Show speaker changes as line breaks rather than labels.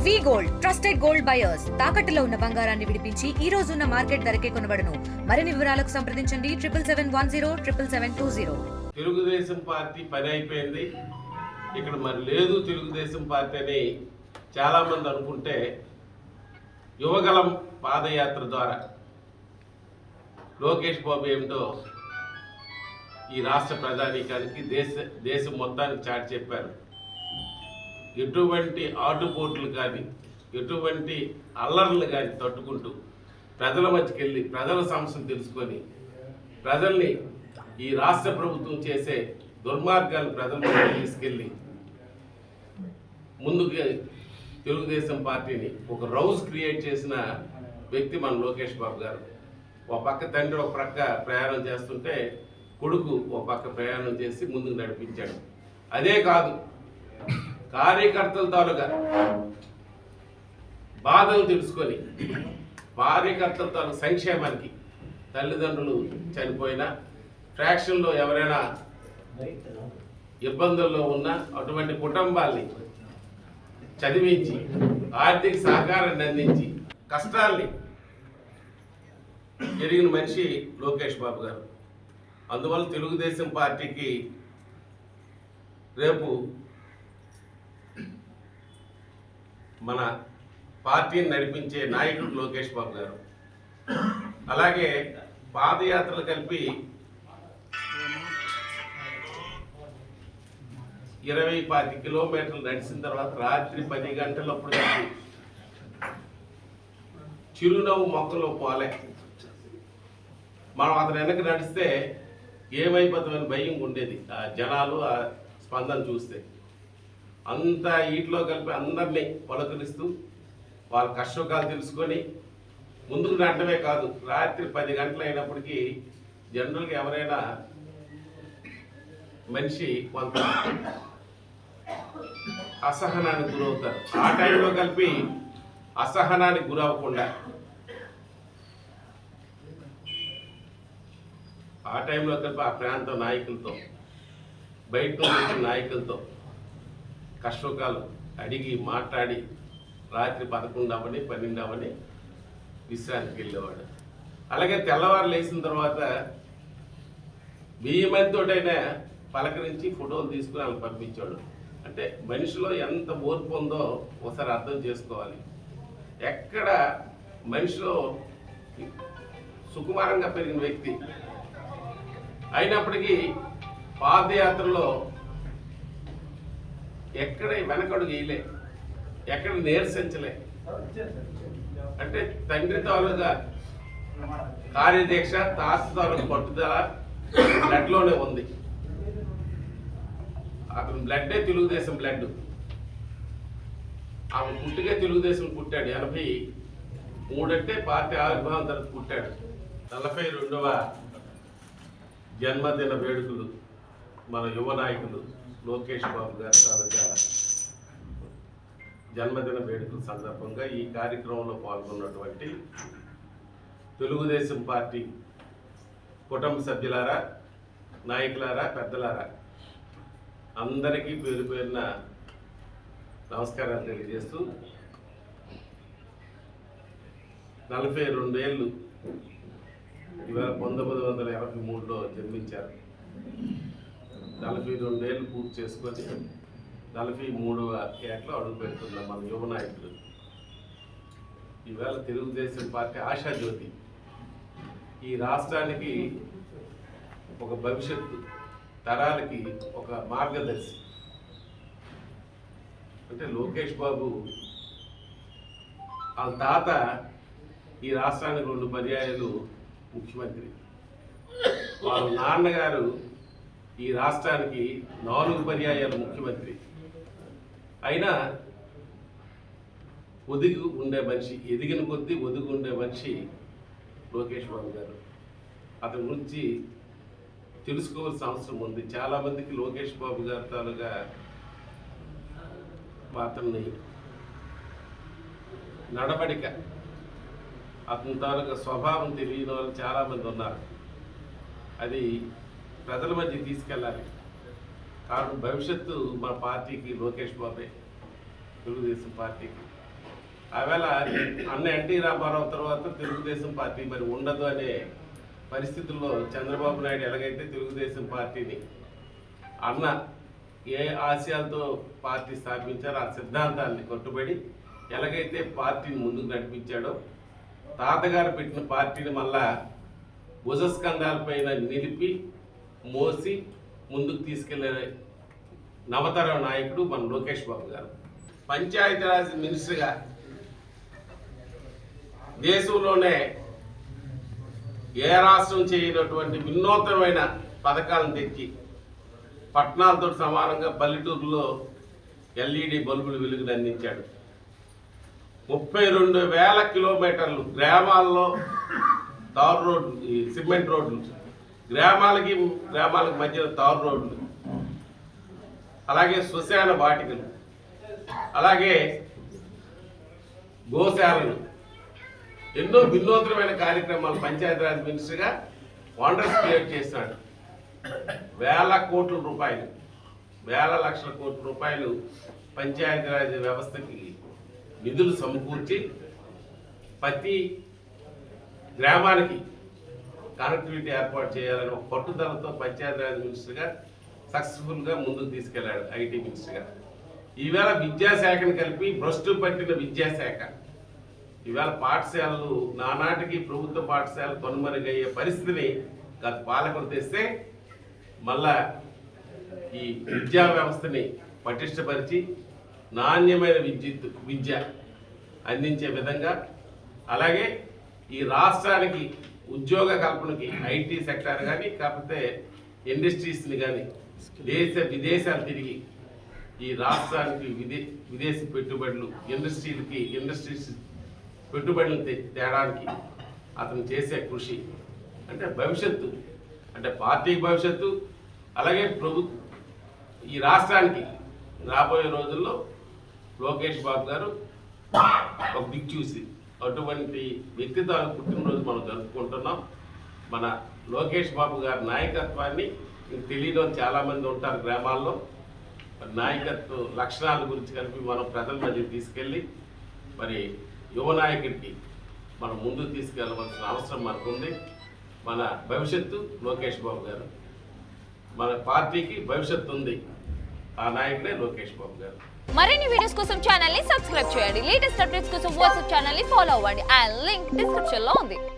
వి gold trusted gold buyers తాకట్టులో ఉన్న బంగారాన్ని విడిపించి ఈ రోజు ఉన్న మార్కెట్ ధరకే కొనబడును. మరిన్ని వివరాలకు సంప్రదించండి 7710
తెలుగుదేశం పార్టీ పని అయిపోయింది, ఇక్కడ మరి లేదు తెలుగుదేశం పార్టీ అని చాలా మంది అనుకుంటే యువగలం పాదయాత్ర ద్వారా లోకేష్ బాబు ఏమిటో ఈ రాష్ట్ర ప్రధానికానికి దేశం మొత్తానికి చాటి చెప్పారు. ఎటువంటి ఆటుపోట్లు కానీ ఎటువంటి అల్లర్లు కానీ తట్టుకుంటూ ప్రజల మధ్యకి వెళ్ళి ప్రజల సమస్యలు తెలుసుకొని ప్రజల్ని ఈ రాష్ట్ర ప్రభుత్వం చేసే దుర్మార్గాలు ప్రజల మధ్య తీసుకెళ్ళి ముందుకు తెలుగుదేశం పార్టీని ఒక రౌజ్ క్రియేట్ చేసిన వ్యక్తి మన లోకేష్ బాబు గారు. ఒక పక్క తండ్రి ఒక పక్క ప్రయాణం చేస్తుంటే కొడుకు ఒక పక్క ప్రయాణం చేసి ముందుకు నడిపించాడు. అదే కాదు, కార్యకర్తల తాలూగా బాధలు తెలుసుకొని కార్యకర్తల తాలూకు సంక్షేమానికి తల్లిదండ్రులు చనిపోయినా ఫ్రాక్షన్లో ఎవరైనా ఇబ్బందుల్లో ఉన్న అటువంటి కుటుంబాల్ని చదివించి ఆర్థిక సహకారాన్ని అందించి కష్టాల్ని ఎరిగిన మనిషి లోకేష్ బాబు గారు. అందువల్ల తెలుగుదేశం పార్టీకి రేపు మన పార్టీని నడిపించే నాయకుడు లోకేష్ బాబు గారు. అలాగే పాదయాత్రలు కలిపి 20-25 కిలోమీటర్లు నడిచిన తర్వాత రాత్రి 10 గంటలప్పుడు చిరునవ్వు మొక్కలో పోలే. మనం అతను వెనక నడిస్తే ఏమైపోతామని భయం ఉండేది. ఆ జనాలు ఆ స్పందన చూస్తే అంతా వీటిలో కలిపి అందరినీ పలకరిస్తూ వాళ్ళ కష్టకాలు తెలుసుకొని ముందుకు నడటమే కాదు, రాత్రి 10 గంటలు అయినప్పటికీ జనరల్గా ఎవరైనా మనిషి కొంత అసహనానికి గురవుతారు. ఆ టైంలో కలిపి అసహనానికి గురవ్వకుండా ఆ టైంలో కలిపి ఆ ప్రాంత నాయకులతో బయట వచ్చిన నాయకులతో కష్టకాలు అడిగి మాట్లాడి రాత్రి 11 అవ్వని 12 అవ్వని విశ్రాంతికి వెళ్ళేవాడు. అలాగే తెల్లవారు లేచిన తర్వాత 1000 మందితోటైనా పలకరించి ఫోటోలు తీసుకుని వాళ్ళని పంపించాడు. అంటే మనిషిలో ఎంత ఓర్పు ఉందో ఒకసారి అర్థం చేసుకోవాలి. ఎక్కడ మనిషిలో సుకుమారంగా పెరిగిన వ్యక్తి అయినప్పటికీ పాదయాత్రలో ఎక్కడ వెనకడుగు వేయలే, ఎక్కడ నీరసించలే. అంటే తండ్రి తాలూగా కార్యదీక్ష తాత తాలూకు పట్టుదల బ్లడ్లోనే ఉంది. అతను బ్లడ్డే తెలుగుదేశం బ్లడ్. ఆమె పుట్టిగా తెలుగుదేశం పుట్టాడు. 83 అంటే పార్టీ ఆవిర్భావం తర్వాత పుట్టాడు. 42వ జన్మదిన వేడుకలు మన యువ నాయకులు లోకేష్ బాబు గారి తాలూకా జన్మదిన వేడుకల సందర్భంగా ఈ కార్యక్రమంలో పాల్గొన్నటువంటి తెలుగుదేశం పార్టీ కుటుంబ సభ్యులారా, నాయకులారా, పెద్దలారా అందరికీ పేరు పేరున నమస్కారాలు తెలియజేస్తూ 42 ఏళ్ళు ఇవాళ 1983లో జన్మించారు. 42 ఏళ్ళు పూర్తి చేసుకొని 43వ ఏట్లో అడుగు పెడుతున్న మన యువ నాయకులు ఇవాళ తెలుగుదేశం పార్టీ ఆశాజ్యోతి. ఈ రాష్ట్రానికి ఒక భవిష్యత్తు తరాలకి ఒక మార్గదర్శి. అంటే లోకేష్ బాబు వాళ్ళ తాత ఈ రాష్ట్రానికి 2 పర్యాయాలు ముఖ్యమంత్రి, వాళ్ళ నాన్నగారు ఈ రాష్ట్రానికి 4 పర్యాయాలు ముఖ్యమంత్రి. అయినా ఒదిగి ఉండే మనిషి, ఎదిగిన కొద్దీ ఒదిగి ఉండే మనిషి లోకేష్ బాబు గారు. అతని గురించి తెలుసుకోవాల్సిన అవసరం ఉంది. చాలామందికి లోకేష్ బాబు గారి తాలూగా అతన్ని నడవడిక, అతని తాలూకా స్వభావం తెలియని వాళ్ళు చాలామంది ఉన్నారు. అది ప్రజల మధ్య తీసుకెళ్ళాలి. కారణం భవిష్యత్తు మన పార్టీకి లోకేష్ బాబే, తెలుగుదేశం పార్టీకి. ఆవేళ అన్న ఎన్టీ రామారావు తర్వాత తెలుగుదేశం పార్టీ మరి ఉండదు అనే పరిస్థితుల్లో చంద్రబాబు నాయుడు ఎలాగైతే తెలుగుదేశం పార్టీని అన్న ఏ ఆశయాలతో పార్టీ స్థాపించారో ఆ సిద్ధాంతాన్ని కట్టుబడి ఎలాగైతే పార్టీని ముందుకు నడిపించాడో తాతగారు పెట్టిన పార్టీని మళ్ళా భుజస్కంధాలపైన నిలిపి మోసి ముందుకు తీసుకెళ్లే నవతరం నాయకుడు మన లోకేష్ బాబు గారు. పంచాయతీరాజ్ మినిస్టర్గా దేశంలోనే ఏ రాష్ట్రం చేయనటువంటి వినూత్నమైన పథకాలను తెచ్చి పట్టణాలతో సమానంగా పల్లెటూరులో ఎల్ఈడి బల్బులు వెలుగులు అందించాడు. 32,000 కిలోమీటర్లు గ్రామాల్లో తారు రోడ్లు, సిమెంట్ రోడ్లు, గ్రామాలకి మధ్యన తారు రోడ్లు, అలాగే శ్మశాన వాటికలు, అలాగే గోశాలలు, ఎన్నో వినూత్నమైన కార్యక్రమాలు పంచాయతీరాజ్ మినిస్టర్గా వండర్స్ క్రియేట్ చేసినాడు. వేల కోట్ల రూపాయలు, వేల లక్షల కోట్ల రూపాయలు పంచాయతీరాజ్ వ్యవస్థకి నిధులు సమకూర్చి ప్రతి గ్రామానికి కనెక్టివిటీ ఏర్పాటు చేయాలని ఒక పట్టుదలతో పంచాయతీరాజ్ మినిస్టర్గా సక్సెస్ఫుల్గా ముందుకు తీసుకెళ్లాడు ఐటీ మినిస్టర్గా. ఈవేళ విద్యాశాఖను కలిపి భ్రష్టు పట్టిన విద్యాశాఖ, ఈవేళ పాఠశాలలు నానాటికి ప్రభుత్వ పాఠశాలలు కనుమరుగయ్యే పరిస్థితిని గత పాలకులు తెస్తే మళ్ళా ఈ విద్యా వ్యవస్థని పటిష్టపరిచి నాణ్యమైన విద్య అందించే విధంగా, అలాగే ఈ రాష్ట్రానికి ఉద్యోగ కల్పనకి ఐటీ సెక్టార్ కానీ కాకపోతే ఇండస్ట్రీస్ని కానీ విదేశాలు తిరిగి ఈ రాష్ట్రానికి విదేశీ పెట్టుబడులు ఇండస్ట్రీస్ పెట్టుబడులు తేడానికి అతను చేసే కృషి అంటే భవిష్యత్తు, అంటే పార్టీ భవిష్యత్తు, అలాగే ఈ రాష్ట్రానికి రాబోయే రోజుల్లో లోకేష్ బాబు గారు ఒక దిక్చూసి అటువంటి వ్యక్తిత్వ పుట్టినరోజు మనం జరుపుకుంటున్నాం. మన లోకేష్ బాబు గారి నాయకత్వాన్ని తెలియని చాలామంది ఉంటారు గ్రామాల్లో. నాయకత్వ లక్షణాల గురించి కలిపి మనం ప్రజల మధ్య తీసుకెళ్ళి మరి యువ నాయకుడికి మనం ముందుకు తీసుకెళ్ళవలసిన అవసరం మనకు ఉంది. మన భవిష్యత్తు లోకేష్ బాబు గారు, మన పార్టీకి భవిష్యత్తు ఉంది, ఆ నాయకుడే లోకేష్ బాబు గారు.
మరిన్ని వీడియోస్ కోసం ఛానల్ ని సబ్స్క్రైబ్ చేయండి. లేటెస్ట్ అప్డేట్స్ కోసం వాట్సాప్ ఛానల్ ని ఫాలో అవ్వండి. ఆ లింక్ డిస్క్రిప్షన్ లో ఉంది.